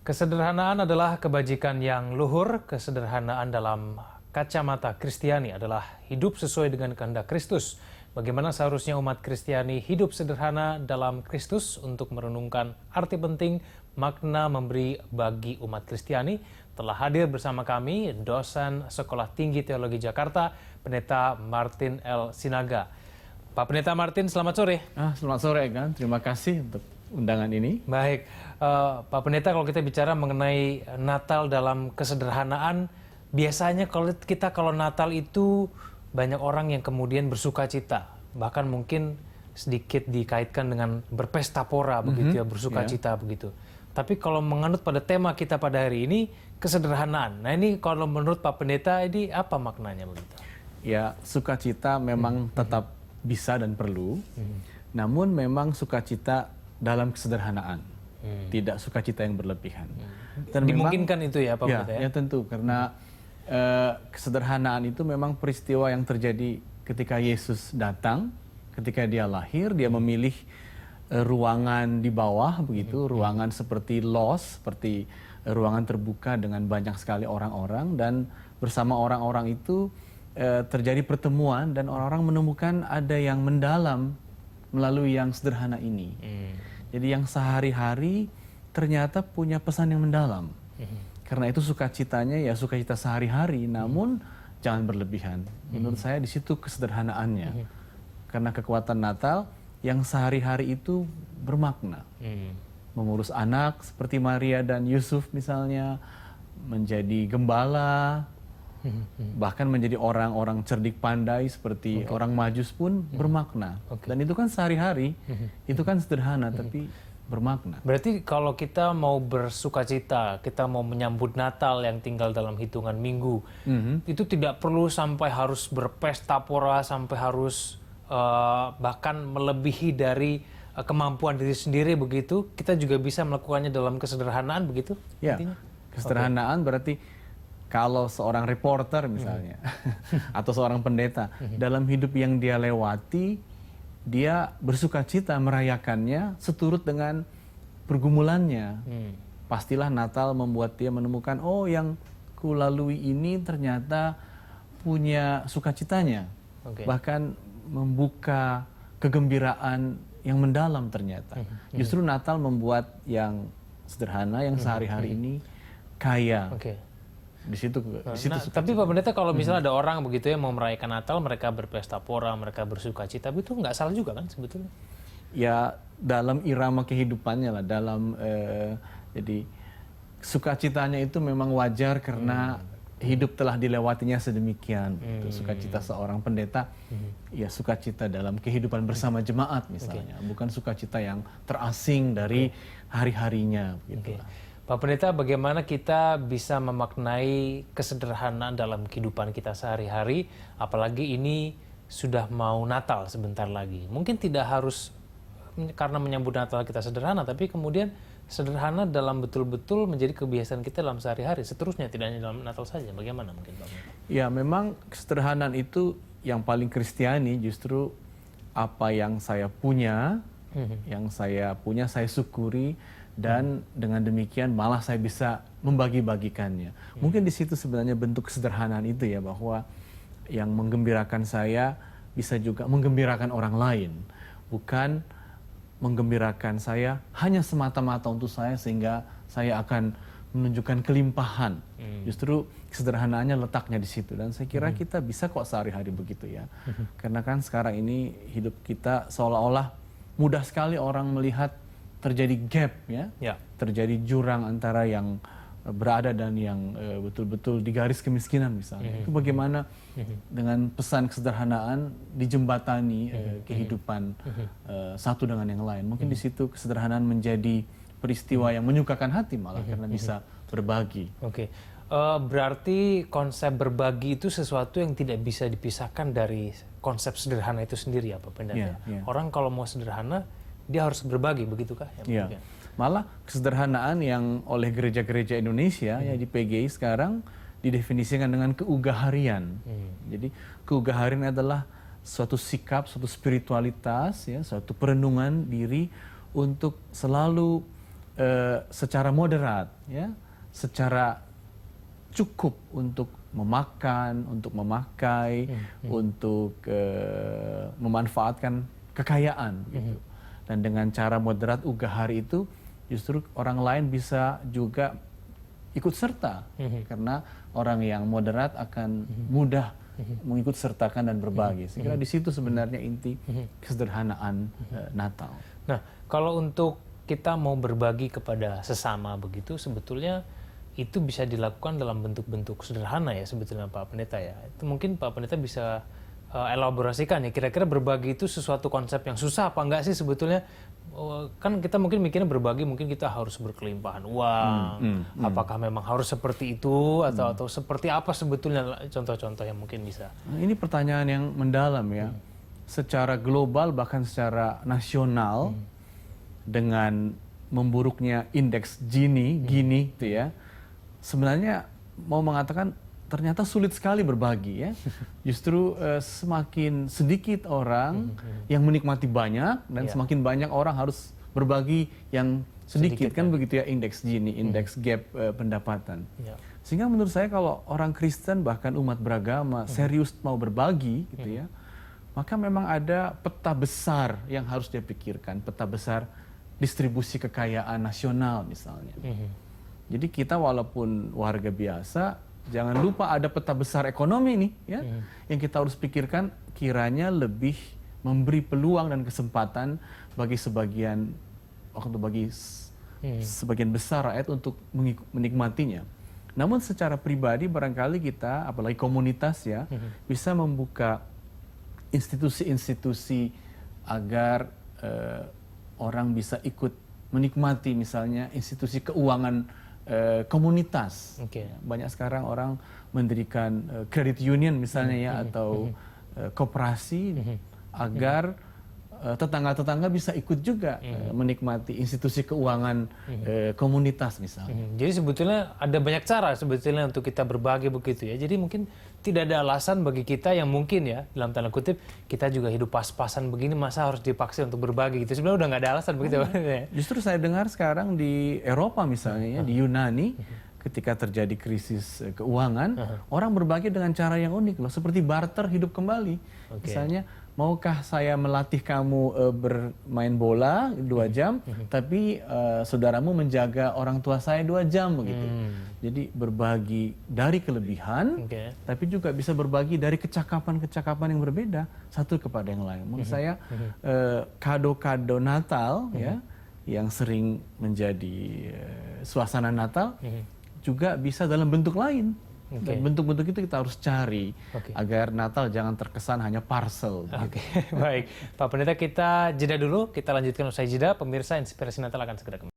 Kesederhanaan adalah kebajikan yang luhur. Kesederhanaan dalam kacamata Kristiani adalah hidup sesuai dengan kehendak Kristus. Bagaimana seharusnya umat Kristiani hidup sederhana dalam Kristus untuk merenungkan arti penting makna memberi bagi umat Kristiani, telah hadir bersama kami dosen Sekolah Tinggi Teologi Jakarta, Pendeta Martin L. Sinaga. Pak Pendeta Martin, selamat sore. Selamat sore, kan. Terima kasih untuk undangan ini. Baik, Pak Pendeta, kalau kita bicara mengenai Natal dalam kesederhanaan, biasanya kalau Natal itu banyak orang yang kemudian bersuka cita, bahkan mungkin sedikit dikaitkan dengan berpesta pora begitu ya, bersuka cita begitu. Tapi kalau menganut pada tema kita pada hari ini, kesederhanaan. Nah ini kalau menurut Pak Pendeta, ini apa maknanya begitu? Ya, sukacita memang tetap bisa dan perlu, namun memang sukacita dalam kesederhanaan, tidak sukacita yang berlebihan. Dan dimungkinkan memang, itu ya Pak Pendeta ya? Ya tentu, karena kesederhanaan itu memang peristiwa yang terjadi ketika Yesus datang, ketika dia lahir, dia memilih ruangan di bawah begitu, ruangan seperti los, seperti ruangan terbuka dengan banyak sekali orang-orang, dan bersama orang-orang itu terjadi pertemuan dan orang-orang menemukan ada yang mendalam melalui yang sederhana ini. Jadi yang sehari-hari ternyata punya pesan yang mendalam. Karena itu sukacitanya ya sukacita sehari-hari, namun jangan berlebihan. Menurut saya di situ kesederhanaannya. Karena kekuatan Natal yang sehari-hari itu bermakna. Mengurus anak seperti Maria dan Yusuf misalnya, menjadi gembala, bahkan menjadi orang-orang cerdik pandai seperti orang Majus pun bermakna. Dan itu kan sehari-hari, itu kan sederhana tapi bermakna. Berarti kalau kita mau bersukacita, kita mau menyambut Natal yang tinggal dalam hitungan minggu, itu tidak perlu sampai harus berpesta pora, sampai harus bahkan melebihi dari kemampuan diri sendiri begitu. Kita juga bisa melakukannya dalam kesederhanaan begitu? Ya, kesederhanaan berarti kalau seorang reporter misalnya, atau seorang pendeta, dalam hidup yang dia lewati, dia bersukacita merayakannya seturut dengan pergumulannya. Pastilah Natal membuat dia menemukan, oh yang kulalui ini ternyata punya sukacitanya. Bahkan membuka kegembiraan yang mendalam ternyata. Justru Natal membuat yang sederhana, yang sehari-hari ini kaya. Di situ tapi Pak Pendeta, kalau misalnya ada orang begitu ya mau merayakan Natal, mereka berpesta pora, mereka bersukacita, tapi itu nggak salah juga kan sebetulnya? Ya dalam irama kehidupannya lah, jadi sukacitanya itu memang wajar karena hidup telah dilewatinya sedemikian. Sukacita seorang pendeta, ya sukacita dalam kehidupan bersama jemaat misalnya, bukan sukacita yang terasing dari hari-harinya. Pak Pendeta, bagaimana kita bisa memaknai kesederhanaan dalam kehidupan kita sehari-hari, apalagi ini sudah mau Natal sebentar lagi. Mungkin tidak harus karena menyambut Natal kita sederhana, tapi kemudian sederhana dalam betul-betul menjadi kebiasaan kita dalam sehari-hari, seterusnya tidak hanya dalam Natal saja. Bagaimana mungkin Pak Pendeta? Ya memang kesederhanaan itu yang paling Kristiani, justru apa yang saya punya, saya syukuri, dan dengan demikian malah saya bisa membagi-bagikannya. Mungkin di situ sebenarnya bentuk kesederhanaan itu ya, bahwa yang menggembirakan saya bisa juga menggembirakan orang lain. Bukan menggembirakan saya hanya semata-mata untuk saya sehingga saya akan menunjukkan kelimpahan. Justru kesederhanaannya letaknya di situ, dan saya kira kita bisa kok sehari-hari begitu ya. Karena kan sekarang ini hidup kita seolah-olah mudah sekali orang melihat terjadi gap ya, terjadi jurang antara yang berada dan yang betul-betul di garis kemiskinan misalnya. Itu bagaimana dengan pesan kesederhanaan dijembatani kehidupan satu dengan yang lain. Mungkin di situ kesederhanaan menjadi peristiwa yang menyukakan hati malah karena bisa berbagi. Berarti konsep berbagi itu sesuatu yang tidak bisa dipisahkan dari konsep sederhana itu sendiri ya Pak Pendeta? Orang kalau mau sederhana, dia harus berbagi, begitukah? Malah kesederhanaan yang oleh gereja-gereja Indonesia ya di PGI sekarang didefinisikan dengan keugaharian. Jadi keugaharian adalah suatu sikap, suatu spiritualitas, ya, suatu perenungan diri untuk selalu secara moderat, ya, secara cukup untuk memakan, untuk memakai, untuk memanfaatkan kekayaan, gitu. Dan dengan cara moderat ugahari itu, justru orang lain bisa juga ikut serta, karena orang yang moderat akan mudah mengikut sertakan dan berbagi. Saya kira di situ sebenarnya inti kesederhanaan Natal. Nah, kalau untuk kita mau berbagi kepada sesama begitu, sebetulnya itu bisa dilakukan dalam bentuk-bentuk sederhana ya sebetulnya Pak Pendeta ya. Itu mungkin Pak Pendeta bisa elaborasikan ya, kira-kira berbagi itu sesuatu konsep yang susah apa enggak sih sebetulnya? Kan kita mungkin mikirnya berbagi mungkin kita harus berkelimpahan uang, apakah memang harus seperti itu atau seperti apa sebetulnya contoh-contoh yang mungkin bisa? Ini pertanyaan yang mendalam ya. Secara global bahkan secara nasional dengan memburuknya indeks Gini itu ya, sebenarnya mau mengatakan ternyata sulit sekali berbagi ya. Justru semakin sedikit orang yang menikmati banyak dan semakin banyak orang harus berbagi yang sedikit kan begitu ya, indeks Gini, indeks gap pendapatan. Sehingga menurut saya kalau orang Kristen bahkan umat beragama serius mau berbagi gitu ya, maka memang ada peta besar yang harus dia pikirkan, peta besar distribusi kekayaan nasional misalnya. Jadi kita walaupun warga biasa, jangan lupa ada peta besar ekonomi nih ya, yang kita harus pikirkan kiranya lebih memberi peluang dan kesempatan bagi sebagian besar rakyat untuk menikmatinya. Namun secara pribadi barangkali kita, apalagi komunitas ya, bisa membuka institusi-institusi agar orang bisa ikut menikmati misalnya institusi keuangan komunitas. Banyak sekarang orang mendirikan credit union misalnya ya, atau koperasi agar tetangga-tetangga bisa ikut juga menikmati institusi keuangan komunitas misalnya. Jadi sebetulnya ada banyak cara sebetulnya untuk kita berbagi begitu ya. Jadi mungkin tidak ada alasan bagi kita yang mungkin ya, dalam tanda kutip, kita juga hidup pas-pasan begini, masa harus dipaksa untuk berbagi gitu. Sebenarnya udah nggak ada alasan begitu. Justru saya dengar sekarang di Eropa misalnya ya, di Yunani, ketika terjadi krisis keuangan, orang berbagi dengan cara yang unik loh, seperti barter hidup kembali. Misalnya, maukah saya melatih kamu bermain bola 2 jam, tapi saudaramu menjaga orang tua saya 2 jam begitu. Jadi berbagi dari kelebihan, tapi juga bisa berbagi dari kecakapan-kecakapan yang berbeda satu kepada yang lain. Menurut saya kado-kado Natal ya, yang sering menjadi suasana Natal juga bisa dalam bentuk lain. Dan bentuk-bentuk itu kita harus cari agar Natal jangan terkesan hanya parcel. Baik, Pak Pendeta, kita jeda dulu, kita lanjutkan usai jeda. Pemirsa, Inspirasi Natal akan segera kembali.